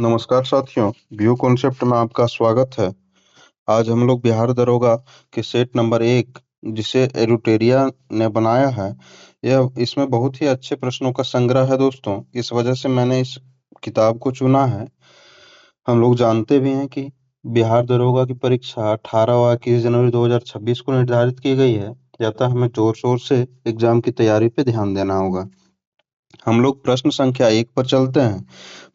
नमस्कार साथियों, view concept में आपका स्वागत है। आज हम लोग बिहार दरोगा के सेट नंबर 1 जिसे एरुटेरिया ने बनाया है, यह इसमें बहुत ही अच्छे प्रश्नों का संग्रह है दोस्तों। इस वजह से मैंने इस किताब को चुना है। हम लोग जानते भी हैं कि बिहार दरोगा की परीक्षा 18 और 21 जनवरी 2026 को निर्धारित की गई है। अतः हमें जोर-शोर से एग्जाम की तैयारी पे ध्यान देना होगा। हम लोग प्रश्न संख्या 1 पर चलते हैं।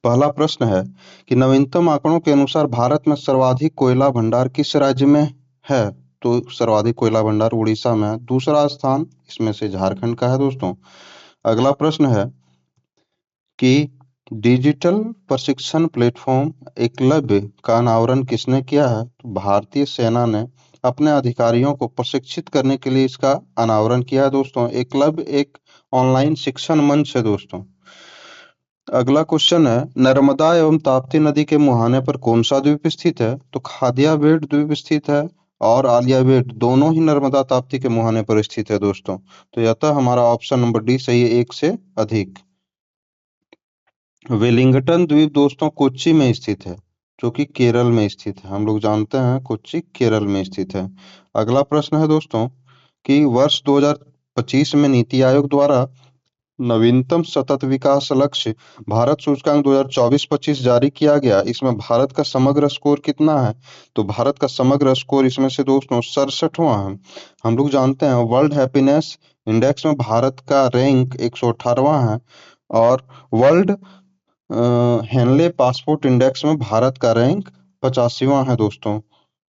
पहला प्रश्न है कि नवीनतम आंकड़ों के अनुसार भारत में सर्वाधिक कोयला भंडार किस राज्य में है? तो सर्वाधिक कोयला भंडार उड़ीसा में है। दूसरा स्थान इसमें से झारखंड का है दोस्तों। अगला प्रश्न है कि डिजिटल प्रशिक्षण प्लेटफॉर्म एकलव्य का अनावरण किसने किया है? तो भारतीय सेना ने अपने अधिकारियों को प्रशिक्षित करने के लिए इसका अनावरण किया है दोस्तों। एकलव्य एक ऑनलाइन शिक्षण मंच है दोस्तों। अगला क्वेश्चन है, नर्मदा एवं ताप्ती नदी के मुहाने पर कौन सा द्वीप स्थित है? तो खादिया बेट द्वीप स्थित है और आलिया बेट दोनों ही नर्मदा ताप्ती के मुहाने पर स्थित है दोस्तों। तो यह हमारा ऑप्शन नंबर डी सही है, एक से अधिक। वेलिंगटन द्वीप दोस्तों कोच्चि में स्थित है, जो कि केरल में स्थित है। हम लोग जानते हैं कोच्चि केरल में स्थित है। अगला प्रश्न है दोस्तों कि वर्ष 2025 में नीति आयोग द्वारा नवीनतम सतत विकास लक्ष्य भारत सूचकांक 2024-25 जारी किया गया। इसमें भारत का समग्र स्कोर कितना है? तो भारत का समग्र स्कोर इसमें से दोस्तों 67वां है। हम लोग जानते हैं वर्ल्ड हैप्पीनेस इंडेक्स में भारत का रैंक 118वां है और वर्ल्ड हेनले पासपोर्ट इंडेक्स में भारत का रैंक 85वां है दोस्तों।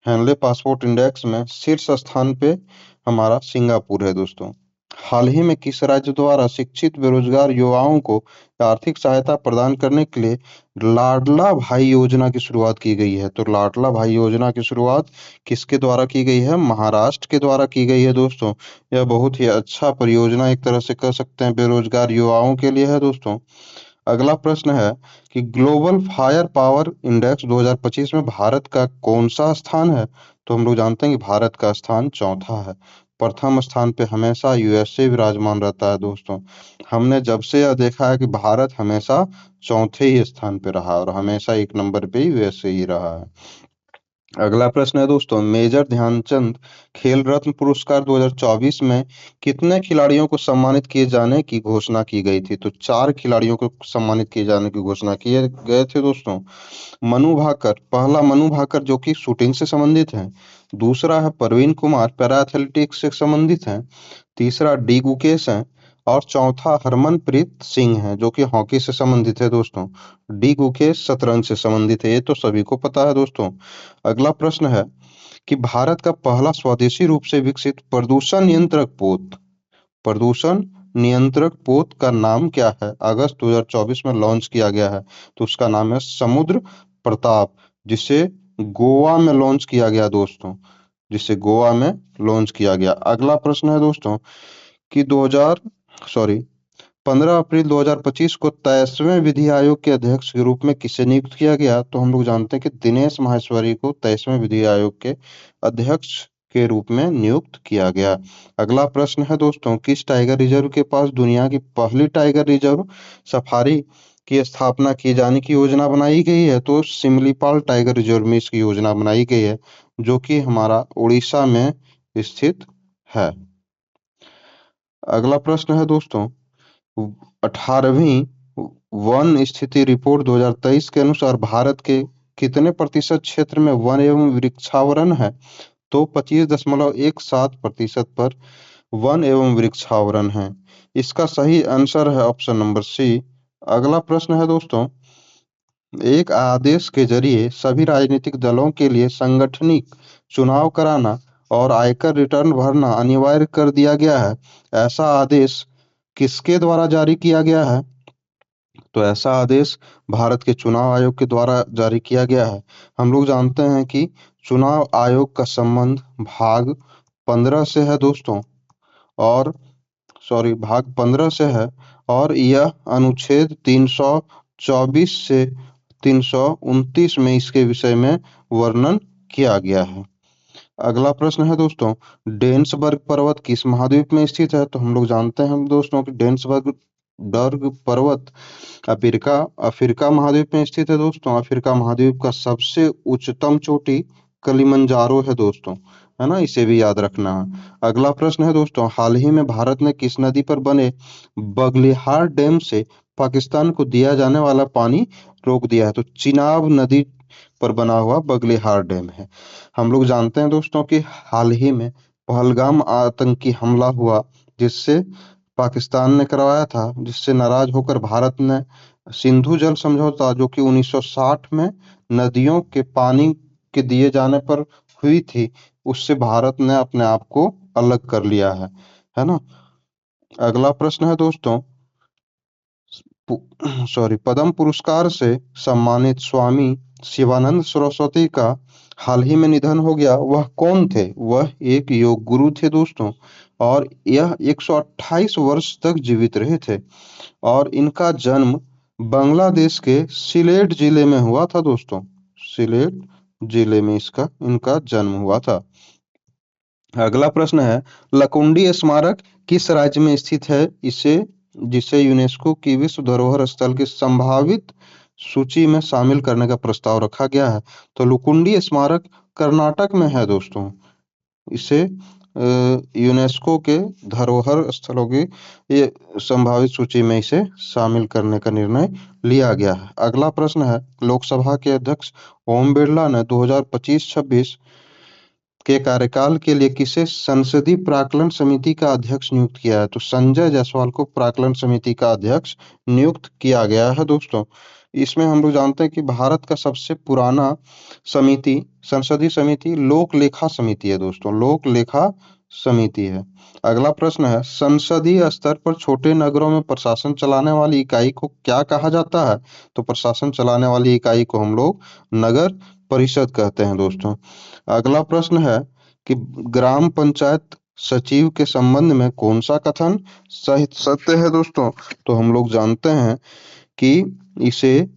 हेनले पासपोर्ट इंडेक्स में शीर्ष स्थान पे हमारा सिंगापुर है दोस्तों। हाल ही में किस राज्य द्वारा शिक्षित बेरोजगार युवाओं को आर्थिक सहायता प्रदान करने के लिए लाडला भाई योजना की शुरुआत की गई है? तो लाडला भाई योजना की शुरुआत किसके द्वारा की गई है? महाराष्ट्र के द्वारा की गई है दोस्तों। यह बहुत ही अच्छा परियोजना एक तरह से कह सकते हैं बेरोजगार युवाओं के लिए है दोस्तों। अगला प्रश्न है कि ग्लोबल फायर पावर इंडेक्स 2025 में भारत का कौन सा स्थान है? तो हम लोग जानते हैं कि भारत का स्थान चौथा है। प्रथम स्थान पे हमेशा यूएसए विराजमान रहता है दोस्तों। हमने जब से यह देखा है कि भारत हमेशा चौथे ही स्थान पे रहा और हमेशा एक नंबर पे यूएसए ही रहा है। अगला प्रश्न है दोस्तों, मेजर ध्यानचंद खेल रत्न पुरस्कार 2024 में कितने खिलाड़ियों को सम्मानित किए जाने की घोषणा की गई थी? तो 4 खिलाड़ियों को सम्मानित किए जाने की घोषणा किए गए थे दोस्तों। मनु भाकर, पहला मनु भाकर जो कि शूटिंग से संबंधित है। दूसरा है प्रवीण कुमार, पैरा एथलेटिक्स से संबंधित है। तीसरा डी गुकेश है और चौथा हरमनप्रीत सिंह है जो कि हॉकी से संबंधित है दोस्तों। डी गुकेश शतरंज से संबंधित है, ये तो सभी को पता है दोस्तों। अगला प्रश्न है कि भारत का पहला स्वदेशी रूप से विकसित प्रदूषण नियंत्रक पोत का नाम क्या है? अगस्त 2024 में लॉन्च किया गया है। तो उसका नाम है समुद्र प्रताप, जिसे गोवा में लॉन्च किया गया दोस्तों, जिसे गोवा में लॉन्च किया गया। अगला प्रश्न है दोस्तों कि 2000 सॉरी 15 अप्रैल 2025 को 23वें विधि आयोग के अध्यक्ष के रूप में किसे नियुक्त किया गया? तो हम लोग जानते हैं कि दिनेश माहेश्वरी को 23वें विधि आयोग के अध्यक्ष के रूप में नियुक्त किया गया। अगला प्रश्न है दोस्तों, किस टाइगर रिजर्व के पास दुनिया की पहली टाइगर रिजर्व सफारी की स्थापना किए जाने की योजना बनाई गई है? तो सिमलीपाल टाइगर रिजर्व में इसकी योजना बनाई गई है, जो कि हमारा उड़ीसा में स्थित है। अगला प्रश्न है दोस्तों, 18वीं वन स्थिति रिपोर्ट 2023 के अनुसार भारत के कितने प्रतिशत क्षेत्र में वन एवं वृक्षावरण है? तो 25.17% पर वन एवं वृक्षावरण है। इसका सही आंसर है ऑप्शन नंबर सी। अगला प्रश्न है दोस्तों, एक आदेश के जरिए सभी राजनीतिक दलों के लिए संगठनिक चुनाव कराना और आयकर रिटर्न भरना अनिवार्य कर दिया गया है। ऐसा आदेश किसके द्वारा जारी किया गया है? तो ऐसा आदेश भारत के चुनाव आयोग के द्वारा जारी किया गया है। हम लोग जानते हैं कि चुनाव आयोग का संबंध भाग 15 से है दोस्तों, और भाग 15 से है और यह अनुच्छेद 324 से 329 में इसके विषय में वर्णन किया गया है। अगला प्रश्न है दोस्तों, डेन्सबर्ग पर्वत किस महाद्वीप में स्थित है? तो हम लोग जानते हैं दोस्तों कि डेन्सबर्ग डर्ग पर्वत अफ्रीका अफ्रीका महाद्वीप में स्थित है दोस्तों। अफ्रीका महाद्वीप का सबसे उच्चतम चोटी कलिमंजारो है दोस्तों, है ना, इसे भी याद रखना है। अगला प्रश्न है दोस्तों, हाल ही में भारत ने किस नदी पर बने बगलिहार डैम से पाकिस्तान को दिया जाने वाला पानी रोक दिया है? तो चिनाब नदी पर बना हुआ बगलिहार डैम है। हम लोग जानते हैं दोस्तों कि हाल ही में पहलगाम आतंकी हमला हुआ, जिससे पाकिस्तान ने करवाया था, जिससे नाराज होकर भारत ने सिंधु जल समझौता, जो कि 1960 में नदियों के पानी के दिए जाने पर हुई थी, उससे भारत ने अपने आप को अलग कर लिया है ना। अगला प्रश्न है दोस्तों, पद्म पुरस्कार से सम्मानित स्वामी शिवानंद सरस्वती का हाल ही में निधन हो गया। वह कौन थे? वह एक योग गुरु थे दोस्तों, और यह 128 वर्ष तक जीवित रहे थे, और इनका जन्म बांग्लादेश के सिलेट जिले में हुआ था दोस्तों। सिलेट जिले में इसका इनका जन्म हुआ था। अगला प्रश्न है, लकुंडी स्मारक किस राज्य में स्थित है? इसे जिसे यूनेस्को की विश्व धरोहर स्थल की संभावित सूची में शामिल करने का प्रस्ताव रखा गया है। तो लकुंडी स्मारक कर्नाटक में है दोस्तों। इसे यूनेस्को के धरोहर स्थलों की ये संभावित सूची में इसे शामिल करने का निर्णय लिया गया है। अगला प्रश्न है, लोकसभा के अध्यक्ष ओम बिरला ने 2025-26 के कार्यकाल के लिए किसे संसदीय प्राक्कलन समिति का अध्यक्ष नियुक्त किया है? तो संजय जायसवाल को प्राक्कलन समिति का अध्यक्ष नियुक्त किया गया है दोस्तों। इसमें हम लोग जानते हैं कि भारत का सबसे पुराना समिति, संसदीय समिति लोक लेखा समिति है दोस्तों, लोक लेखा समिति है। अगला प्रश्न है, संसदीय स्तर पर छोटे नगरों में प्रशासन चलाने वाली इकाई को क्या कहा जाता है? तो प्रशासन चलाने वाली इकाई को हम लोग नगर परिषद कहते हैं दोस्तों। अगला प्रश्न है कि ग्राम पंचायत सचिव के संबंध में कौन सा कथन सही सत्य है दोस्तों? तो हम लोग जानते हैं कि इसे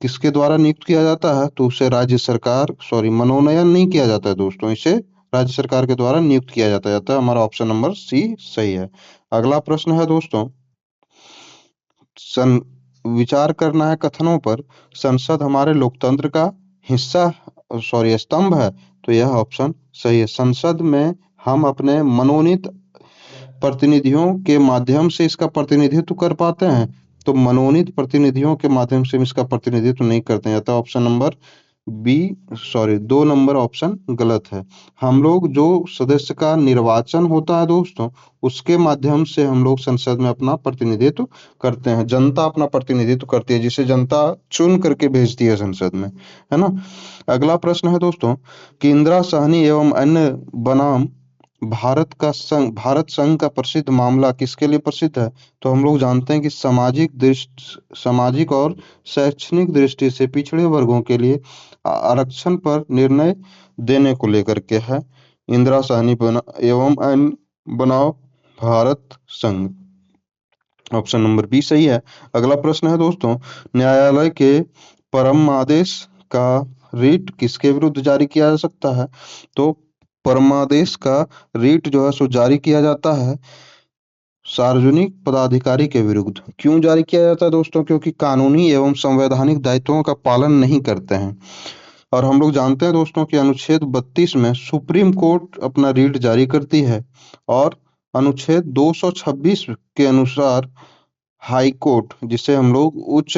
किसके द्वारा नियुक्त किया जाता है? तो उसे राज्य सरकार मनोनयन नहीं किया जाता है दोस्तों, इसे राज्य सरकार के द्वारा नियुक्त किया जाता है। हमारा ऑप्शन नंबर सी सही है। अगला प्रश्न है दोस्तों, सन विचार करना है कथनों पर, संसद हमारे लोकतंत्र का हिस्सा स्तंभ है। तो यह ऑप्शन सही है। संसद में हम अपने मनोनीत प्रतिनिधियों के माध्यम से इसका प्रतिनिधित्व कर पाते हैं, तो मनोनीत प्रतिनिधियों के माध्यम से हम इसका प्रतिनिधित्व नहीं करते हैं। तो option number B 2 number option गलत है। हम लोग जो सदस्य का निर्वाचन होता है दोस्तों, उसके माध्यम से हम लोग संसद में अपना प्रतिनिधित्व करते हैं। जनता अपना प्रतिनिधित्व करती है, जिसे जनता चुन करके भेजती है संसद में, है ना। अगला प्रश्न है दोस्तों कि इंदिरा साहनी एवं अन्य बनाम भारत संघ का प्रसिद्ध मामला किसके लिए प्रसिद्ध है? तो हम लोग जानते हैं कि सामाजिक और शैक्षणिक दृष्टि से पिछड़े वर्गों के लिए आरक्षण पर निर्णय देने को लेकर के है। इंदिरा साहनी एवं अन्य बनाम भारत संघ, ऑप्शन नंबर बी सही है। अगला प्रश्न है दोस्तों, न्यायालय के परमादेश का रिट किसके विरुद्ध जारी किया जा सकता है? तो परमादेश का रिट जो है सो जारी किया जाता है सार्वजनिक पदाधिकारी के विरुद्ध। क्यों जारी किया जाता है दोस्तों? क्योंकि कानूनी एवं संवैधानिक दायित्वों का पालन नहीं करते हैं। और हम लोग जानते हैं दोस्तों कि अनुच्छेद 32 में सुप्रीम कोर्ट अपना रिट जारी करती है, और अनुच्छेद 226 के अनुसार हाई कोर्ट, जिसे हम लोग उच्च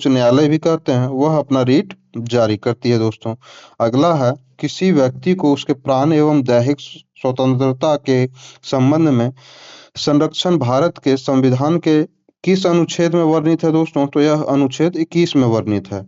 न्यायालय भी कहते हैं, वह अपना रिट जारी करती है दोस्तों। अगला है, किसी व्यक्ति को उसके प्राण एवं दैहिक स्वतंत्रता के संबंध में संरक्षण भारत के संविधान के किस अनुच्छेद में वर्णित है दोस्तों? तो यह अनुच्छेद 21 में वर्णित है।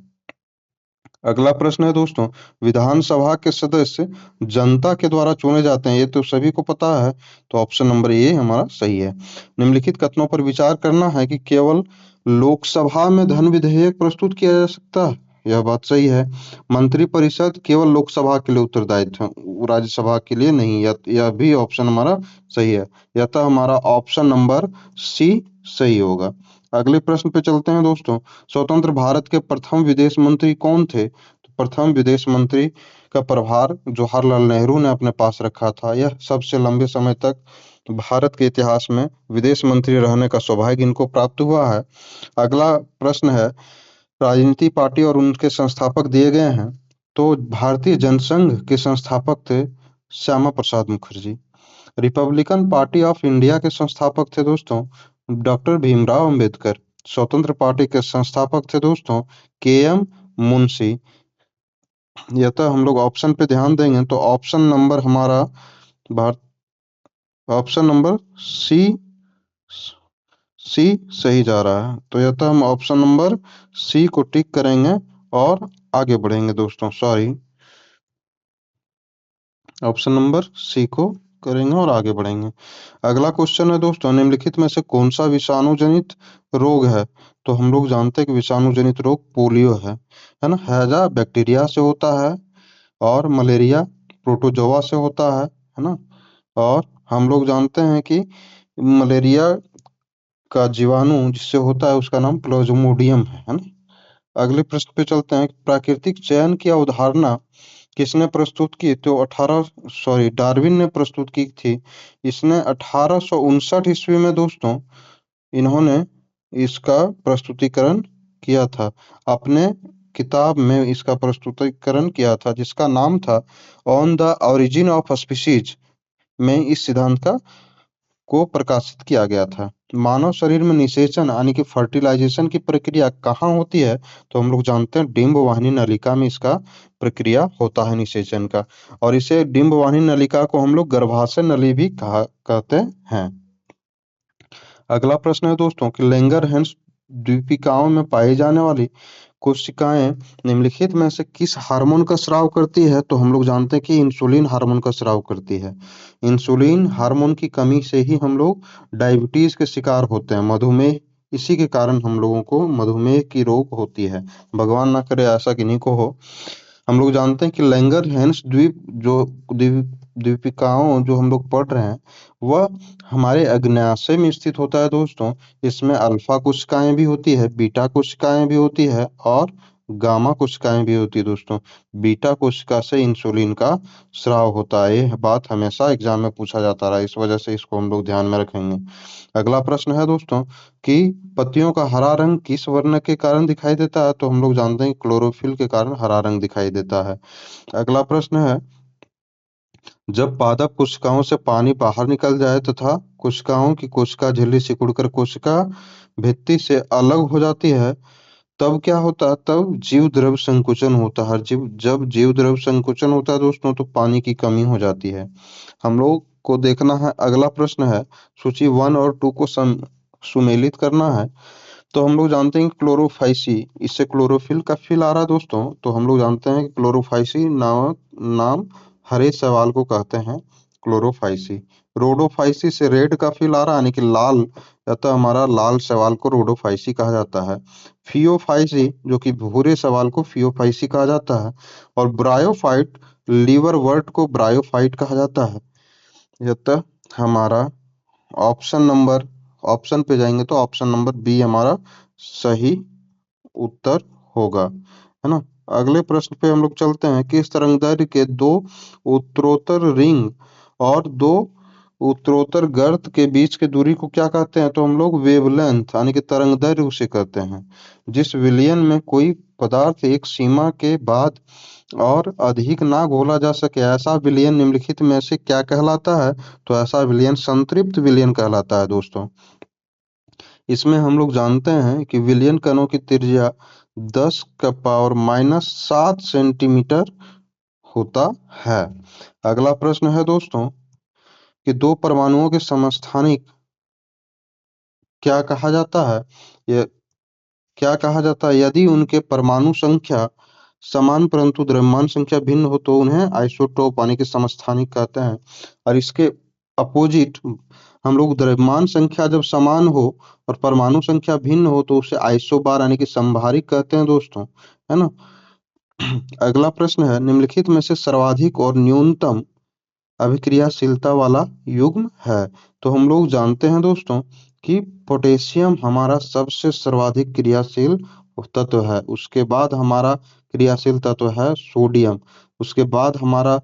अगला प्रश्न है दोस्तों, विधानसभा के सदस्य जनता के द्वारा चुने जाते हैं, ये तो सभी को पता है। तो ऑप्शन नंबर ए हमारा सही है। निम्नलिखित कथनों पर विचार करना है कि केवल लोकसभा में धन विधेयक प्रस्तुत किया जा सकता है। यह बात सही है। मंत्रिपरिषद केवल लोकसभा के लिए उत्तरदायित्व है, राज्यसभा के लिए नहीं। यह भी ऑप्शन हमारा सही है। यह हमारा ऑप्शन नंबर सी सही होगा। अगले प्रश्न पे चलते हैं दोस्तों, स्वतंत्र भारत के प्रथम विदेश मंत्री कौन थे? तो प्रथम विदेश मंत्री का प्रभार जवाहरलाल नेहरू ने अपने पास रखा था। यह सबसे लंबे समय तक भारत के इतिहास में विदेश मंत्री रहने का सौभाग्य इनको प्राप्त हुआ है। अगला प्रश्न है, राजनीति पार्टी और उनके संस्थापक दिए गए हैं। तो भारतीय जनसंघ के संस्थापक थे Shyama Prasad Mukherjee. Republican party of India के संस्थापक थे दोस्तों डॉक्टर भीमराव अंबेडकर। स्वतंत्र पार्टी के संस्थापक थे दोस्तों के.एम. मुंशी। यथा हम लोग ऑप्शन पे ध्यान देंगे तो ऑप्शन नंबर हमारा भारत ऑप्शन नंबर सी सी सही जा रहा है। तो यथा हम ऑप्शन नंबर सी को टिक करेंगे और आगे बढ़ेंगे दोस्तों। सॉरी, ऑप्शन नंबर सी को करेंगे और आगे बढ़ेंगे। अगला क्वेश्चन है दोस्तों, निम्नलिखित में से कौन सा विषाणु जनित रोग है? तो हम लोग जानते हैं कि विषाणु जनित रोग पोलियो है ना। हैजा बैक्टीरिया से होता है और मलेरिया प्रोटोजोआ से होता है ना। और हम लोग जानते हैं कि मलेरिया का जीवाणु जिससे होता है उसका नाम प्लाज्मोडियम है ना। अगले प्रश्न पे चलते हैं, प्राकृतिक चयन की अवधारणा किसने प्रस्तुत की? तो डार्विन ने प्रस्तुत की थी। इसने 1859 ईस्वी में दोस्तों इन्होंने इसका प्रस्तुतिकरण किया था। अपने किताब में इसका प्रस्तुतिकरण किया था जिसका नाम था on the origin of species में इस सिद्धांत का को प्रकाशित किया गया था। मानव शरीर में निषेचन यानी कि फर्टिलाइजेशन की प्रक्रिया कहाँ होती है? तो हम लोग जानते हैं डिंब वाहिनी नलिका में इसका प्रक्रिया होता है निषेचन का। और इसे डिंब वाहिनी नलिका को हम लोग गर्भाशय नली भी कहते हैं। अगला प्रश्न है दोस्तों कि लैंगरहैंस द्वीपिकाओं में पाई जाने वाली कोशिकाएं निम्नलिखित में से किस हार्मोन का स्राव करती है? तो हम लोग जानते हैं कि इंसुलिन हार्मोन का स्राव करती है। इंसुलिन हार्मोन की कमी से ही हम लोग डायबिटीज के शिकार होते हैं, मधुमेह। इसी के कारण हम लोगों को मधुमेह की रोग होती है। भगवान ना करे ऐसा किन्हीं को हो। हम लोग जानते हैं कि लैंगरहैंस द्वीपिकाओं जो हम लोग पढ़ रहे हैं वह हमारे अग्न्याशय में स्थित होता है दोस्तों। इसमें अल्फा कोशिकाएं भी होती है, बीटा कोशिकाएं भी होती है और गामा कोशिकाएं भी होती है दोस्तों। बीटा कोशिका से इंसुलिन का स्राव होता है। यह बात हमेशा एग्जाम में पूछा जाता रहा, इस वजह से इसको हम लोग ध्यान में रखेंगे। अगला प्रश्न है दोस्तों कि पत्तियों का हरा रंग किस वर्ण के कारण दिखाई देता है? तो हम लोग जानते हैं क्लोरोफिल के कारण हरा रंग दिखाई देता है। अगला प्रश्न है, जब पादप कोशिकाओं से पानी बाहर निकल जाए तथा कोशिकाओं की कोशिका झिल्ली सिकुड़कर कोशिका भित्ति से अलग हो जाती है तब क्या होता है? तब जीव द्रव्य संकुचन होता है। जब जीव द्रव्य संकुचन होता है दोस्तों तो पानी की कमी हो जाती है। हम लोग को देखना है। अगला प्रश्न है, सूची 1 और 2 को सुमेलित करना है। तो हम लोग जानते हैं कि क्लोरोफाइसी, इससे क्लोरोफिल का फिल आ रहा है दोस्तों। तो हम लोग जानते हैं कि क्लोरोफाइसी नामक नाम हरे शैवाल को कहते हैं क्लोरोफाइसी। रोडोफाइसी से रेड का फिल आ रहा है यानी कि लाल, अतः हमारा लाल शैवाल को रोडोफाइसी कहा जाता है। फियोफाइसी जो कि भूरे शैवाल को फियोफाइसी कहा जाता है। और ब्रायोफाइट लीवरवर्ट को ब्रायोफाइट कहा जाता है। अतः हमारा ऑप्शन नंबर ऑप्शन पे जाएंगे तो ऑप्शन नंबर बी हमारा सही उत्तर होगा, है ना। अगले प्रश्न पे हम लोग चलते हैं, किस तरंगदैर्घ्य के दो उत्तरोत्तर रिंग और दो उत्तरोत्तर गर्त के बीच की दूरी को क्या कहते हैं? तो हम लोग वेवलेंथ यानी कि तरंगदैर्घ्य उसे कहते हैं। जिस विलयन में कोई पदार्थ एक सीमा के बाद और अधिक ना घोला जा सके ऐसा विलयन निम्नलिखित में से क्या कहलाता है? तो ऐसा विलयन संतृप्त विलयन कहलाता है दोस्तों। इसमें हम लोग जानते हैं कि विलयन कणों की त्रिज्या 10⁻⁻7 सेंटीमीटर होता है। अगला प्रश्न है दोस्तों कि दो परमाणुओं के समस्थानिक क्या कहा जाता है? यह क्या कहा जाता है? यदि उनके परमाणु संख्या समान परंतु द्रव्यमान संख्या भिन्न हो तो उन्हें आइसोटोप यानी कि समस्थानिक कहते हैं। और इसके अपोजिट हम लोग द्रव्यमान संख्या जब समान हो और परमाणु संख्या भिन्न हो तो उसे आइसोबार यानी कि समभारिक कहते हैं दोस्तों, है ना। अगला प्रश्न है, निम्नलिखित में से सर्वाधिक और न्यूनतम अभिक्रियाशीलता वाला युग्म है? तो हम लोग जानते हैं दोस्तों कि पोटेशियम हमारा सबसे सर्वाधिक क्रियाशील तत्व है। उसके बाद हमारा क्रियाशील तत्व है सोडियम। उसके बाद हमारा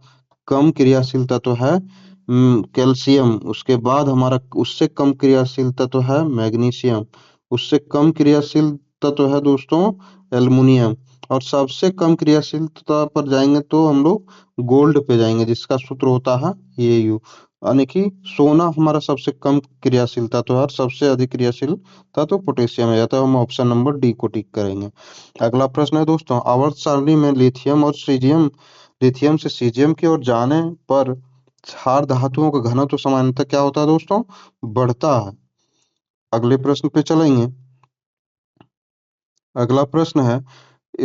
कम क्रियाशील तत्व है कैल्शियम, उसके बाद हमारा उससे कम क्रियाशील तत्व है मैग्नीशियम, उससे कम क्रियाशील तत्व है दोस्तों एल्युमिनियम, और सबसे कम क्रियाशीलता पर जाएंगे तो हम लोग गोल्ड पे जाएंगे, जिसका सूत्र होता है Au, यानी कि सोना हमारा सबसे कम क्रियाशील तत्व है और सबसे अधिक क्रियाशील तत्व पोटेशियम है, या तो हम ऑप्शन नंबर डी को टिक करेंगे। अगला प्रश्न है दोस्तों, आवर्त सारणी में लिथियम और सीजियम, लिथियम से सीजियम की ओर जाने पर क्षार धातुओं का घनत्व सामान्यतः क्या होता है दोस्तों, बढ़ता है। अगले प्रश्न पे चलेंगे। अगला प्रश्न है,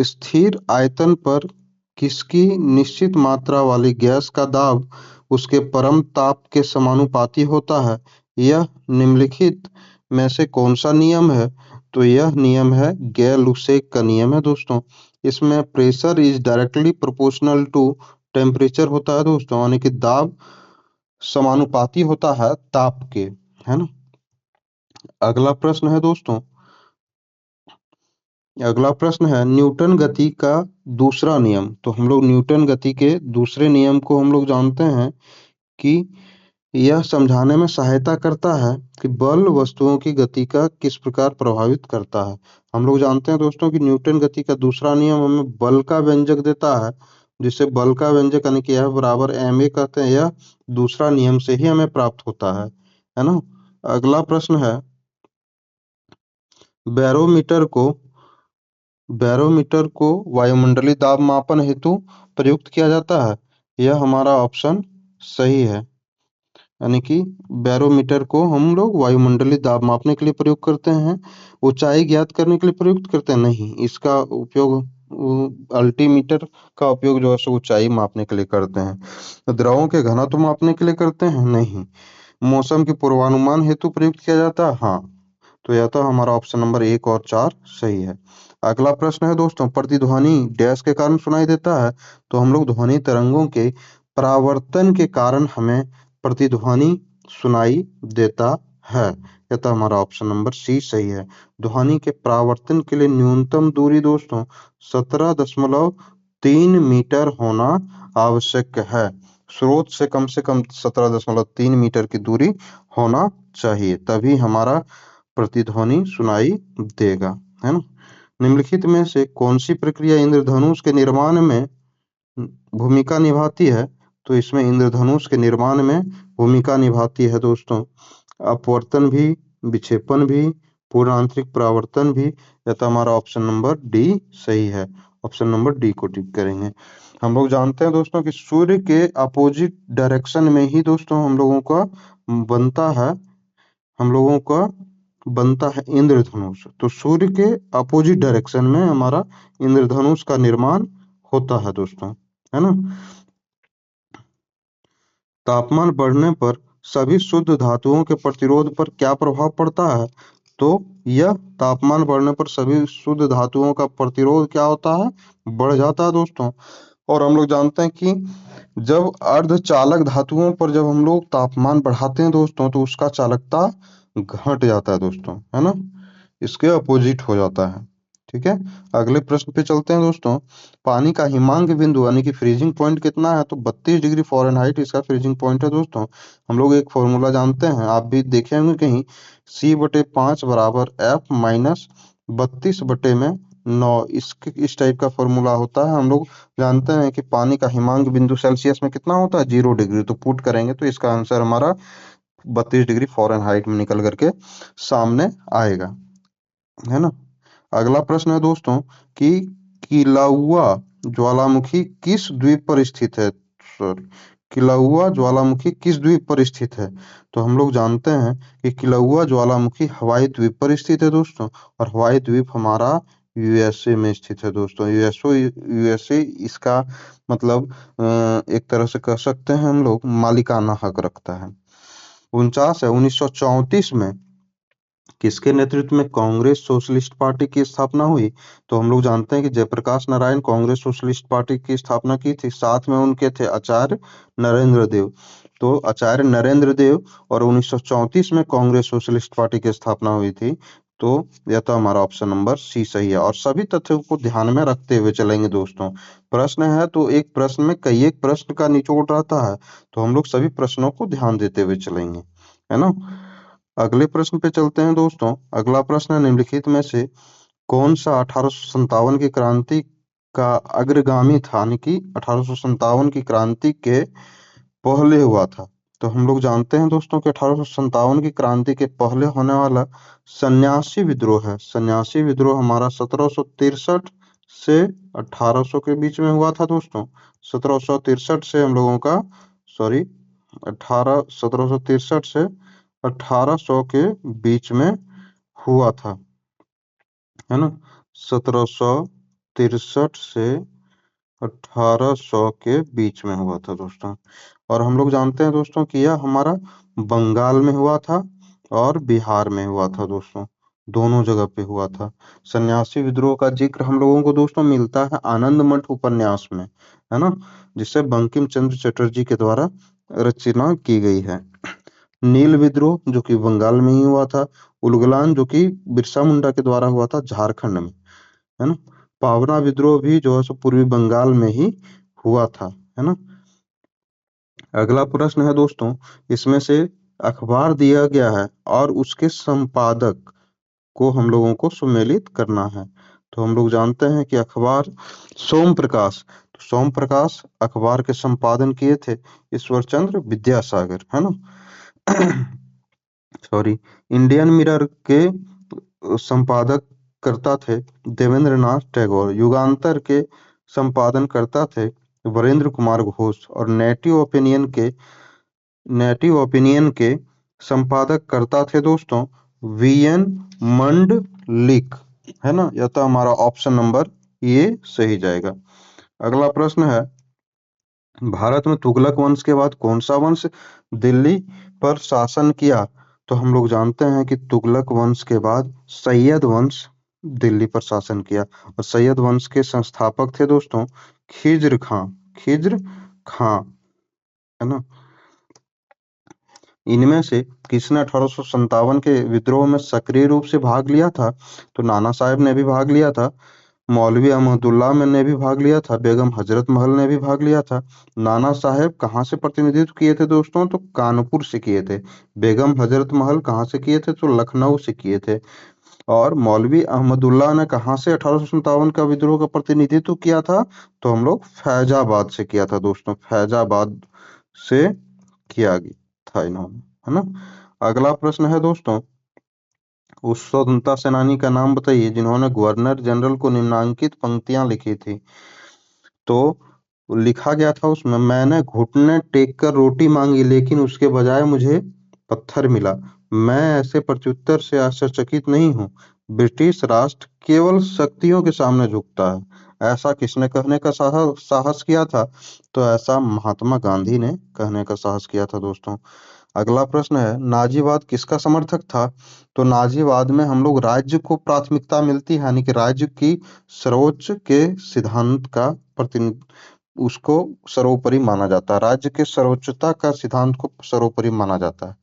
स्थिर आयतन पर किसकी निश्चित मात्रा वाली गैस का दाब उसके परम ताप के समानुपाती होता है? यह निम्नलिखित में से कौन सा नियम है? तो यह नियम है गैर-लुसेक का नियम है दोस्तों। इसमें pressure is directly proportional to temperature होता है दोस्तों, यानी कि दाब समानुपाती होता है ताप के, है ना। अगला प्रश्न है दोस्तों, अगला प्रश्न है न्यूटन गति का दूसरा नियम। तो हम लोग न्यूटन गति के दूसरे नियम को हम लोग जानते हैं कि यह समझाने में सहायता करता है कि बल वस्तुओं की गति का किस प्रकार प्रभावित करता है। हम लोग जानते हैं दोस्तों कि न्यूटन गति का दूसरा नियम हमें बल का व्यंजक देता है, जिसे बल का व्यंजक यानी कि F बराबर ma कहते हैं। यह दूसरा नियम से ही हमें प्राप्त होता है ना। अगला प्रश्न है, बैरोमीटर को बैरोमीटर को वायुमंडलीय दाब मापन हेतु प्रयुक्त किया जाता है। यह हमारा ऑप्शन सही है, यानी कि बैरोमीटर को हम लोग वायुमंडलीय दाब मापने के लिए प्रयोग करते हैं, ऊंचाई ज्ञात करने के लिए प्रयुक्त करते हैं नहीं। इसका उपयोग अल्टीमीटर का उपयोग जो है सो ऊंचाई मापने के लिए करते हैं। द्रवों के घनत्व मापने के लिए करते हैं नहीं। मौसम के पूर्वानुमान हेतु प्रयुक्त किया जाता है हाँ। तो यह तो हमारा ऑप्शन नंबर 1 और 4 सही है। अगला प्रश्न है दोस्तों, प्रतिध्वनि डैश के कारण सुनाई देता है? तो हम लोग ध्वनि तरंगों के परावर्तन के कारण हमें प्रतिध्वनि सुनाई देता है। यह तो हमारा ऑप्शन नंबर सी सही है। ध्वनि के परावर्तन के लिए न्यूनतम दूरी दोस्तों 17.3 मीटर होना आवश्यक है। स्रोत से कम 17.3 मीटर की दूरी होना चाहिए, तभी हमारा प्रतिध्वनि सुनाई देगा, है ना। निम्नलिखित में से कौन सी प्रक्रिया इंद्रधनुष के निर्माण में भूमिका निभाती है? तो इसमें इंद्रधनुष के निर्माण में भूमिका निभाती है दोस्तों अपवर्तन भी, विक्षेपण भी, पूर्ण आंतरिक परावर्तन भी। यह तो हमारा ऑप्शन नंबर डी सही है। ऑप्शन नंबर डी को टिक करेंगे। हम लोग जानते हैं दोस्तों कि सूर्य के अपोजिट डायरेक्शन में ही दोस्तों हम लोगों का बनता है इंद्रधनुष। तो सूर्य के अपोजिट डायरेक्शन में हमारा इंद्रधनुष का निर्माण होता है दोस्तों, है ना। तापमान बढ़ने पर सभी शुद्ध धातुओं के प्रतिरोध पर क्या प्रभाव पड़ता है? तो यह तापमान बढ़ने पर सभी शुद्ध धातुओं का प्रतिरोध क्या होता है, बढ़ जाता है दोस्तों। और हम लोग जानते हैं कि जब अर्धचालक धातुओं पर जब हम लोग तापमान बढ़ाते हैं दोस्तों तो उसका चालकता घट जाता है दोस्तों, है ना। इसके अपोजिट हो जाता है। ठीक है, अगले प्रश्न पे चलते हैं दोस्तों। पानी का हिमांक बिंदु यानी कि फ्रीजिंग पॉइंट कितना है? तो 32 डिग्री फ़ारेनहाइट इसका फ्रीजिंग पॉइंट है दोस्तों। हम लोग एक फॉर्मूला जानते हैं, आप भी देखे होंगे कहीं, C/5 बराबर F माइनस 32/9। इस टाइप का फॉर्मूला होता है। हम लोग जानते हैं कि पानी का हिमांक बिंदु सेल्सियस में कितना होता है, 0 डिग्री। तो पुट करेंगे तो इसका आंसर हमारा 32 डिग्री फ़ारेनहाइट में निकल करके सामने आएगा, है ना। अगला प्रश्न है दोस्तों कि किलाउआ ज्वालामुखी किस द्वीप पर स्थित है? सॉरी, किलाउआ ज्वालामुखी किस द्वीप पर स्थित है? तो हम लोग जानते हैं कि किलाउआ ज्वालामुखी हवाई द्वीप पर स्थित है दोस्तों, और हवाई द्वीप हमारा यूएसए में स्थित है दोस्तों। यूएसए इसका मतलब एक तरह से कह सकते हैं हम लोग मालिकाना हक रखता है। 1934 में किसके नेतृत्व में कांग्रेस सोशलिस्ट पार्टी की स्थापना हुई? तो हम लोग जानते हैं कि जयप्रकाश नारायण कांग्रेस सोशलिस्ट पार्टी की स्थापना की थी। साथ में उनके थे आचार्य नरेंद्र देव। तो आचार्य नरेंद्र देव और 1934 में कांग्रेस सोशलिस्ट पार्टी की स्थापना हुई थी। तो यह तो हमारा ऑप्शन नंबर सी सही है। और सभी तथ्यों को ध्यान में रखते हुए चलेंगे दोस्तों। प्रश्न है तो एक प्रश्न में कई एक प्रश्न का निचोड़ रहता है, तो हम लोग सभी प्रश्नों को ध्यान देते हुए चलेंगे, है ना। अगले प्रश्न पे चलते हैं दोस्तों। अगला प्रश्न है, निम्नलिखित में से कौन सा 1857 की क्रांति का अग्रगामी था, यानी कि 1857 की क्रांति के पहले हुआ था। तो हम लोग जानते हैं दोस्तों कि 1857 की क्रांति के पहले होने वाला सन्यासी विद्रोह है। सन्यासी विद्रोह हमारा 1763 से 1800 के बीच में हुआ था दोस्तों। 1763 से हम लोगों का, सॉरी, 1763 से 1800 के बीच में हुआ था, है ना। 1763 से 1800 के बीच में हुआ था दोस्तों। और हम लोग जानते हैं दोस्तों कि यह हमारा बंगाल में हुआ था और बिहार में हुआ था दोस्तों, दोनों जगह पे हुआ था। सन्यासी विद्रोह का जिक्र हम लोगों को दोस्तों मिलता है आनंद मठ उपन्यास में, है ना, जिसे बंकिम चंद्र चटर्जी के द्वारा रचना की गई है। नील विद्रोह जो कि बंगाल में ही हुआ था। उलगुलान जो कि बिरसा मुंडा के द्वारा हुआ था झारखंड में, है ना। पावना विद्रोह भी जो है सो पूर्वी बंगाल में ही हुआ था, है ना। अगला प्रश्न है दोस्तों, इसमें से अखबार दिया गया है और उसके संपादक को हम लोगों को सुमेलित करना है। तो हम लोग जानते हैं कि अखबार सोम प्रकाश, तो सोम प्रकाश अखबार के संपादन किए थे ईश्वर चंद्र विद्यासागर, है ना। सॉरी, इंडियन मिरर के संपादक करता थे देवेंद्र नाथ टैगोर। युगांतर के संपादन करता थे वरेंद्र कुमार घोष। और नेटिव ओपिनियन के संपादक करता थे दोस्तों वीएन मंडलिक, है ना। यह तो हमारा ऑप्शन नंबर ये सही जाएगा। अगला प्रश्न है, भारत में तुगलक वंश के बाद कौन सा वंश दिल्ली पर शासन किया। तो हम लोग जानते हैं कि तुगलक वंश के बाद सैयद वंश दिल्ली पर शासन किया। और सैयद वंश के संस्थापक थे दोस्तों खिज्र खां, खिज्र खां, है ना। इनमें से किसने 1857 के विद्रोह में सक्रिय रूप से भाग लिया था। तो नाना साहब ने भी भाग लिया था, मौलवी अहमदुल्ला ने भी भाग लिया था, बेगम हजरत महल ने भी भाग लिया था। नाना साहब कहाँ से प्रतिनिधित्व किए थे दोस्तों, तो कानपुर से किए थे। बेगम हजरत महल कहाँ से किए थे, तो लखनऊ से किए थे। और मौलवी अहमदुल्ला ने कहाँ से 1857 का विद्रोह का प्रतिनिधित्व किया था, तो हम लोग फैजाबाद से किया था दोस्तों, फैजाबाद से किया था इन्होंने, है ना। अगला प्रश्न है दोस्तों, उस स्वतंत्रता सेनानी का नाम बताइए जिन्होंने गवर्नर जनरल को निम्नलिखित पंक्तियां लिखी थी। तो लिखा गया था उसमें, मैंने घुटने टेक कर रोटी मांगी लेकिन उसके बजाय मुझे पत्थर मिला। मैं ऐसे प्रत्युत्तर से आश्चर्यचकित नहीं हूँ। ब्रिटिश राष्ट्र केवल शक्तियों के सामने झुकता है। ऐसा किसने कहने का साहस किया था। तो ऐसा महात्मा गांधी ने कहने का साहस किया था दोस्तों। अगला प्रश्न है, नाजीवाद किसका समर्थक था। तो नाजीवाद में हम लोग राज्य को प्राथमिकता मिलती है, यानी कि राज्य की सर्वोच्च के सिद्धांत का प्रतिनिधि उसको सर्वोपरि माना जाता है। राज्य के सर्वोच्चता का सिद्धांत को सर्वोपरि माना जाता है।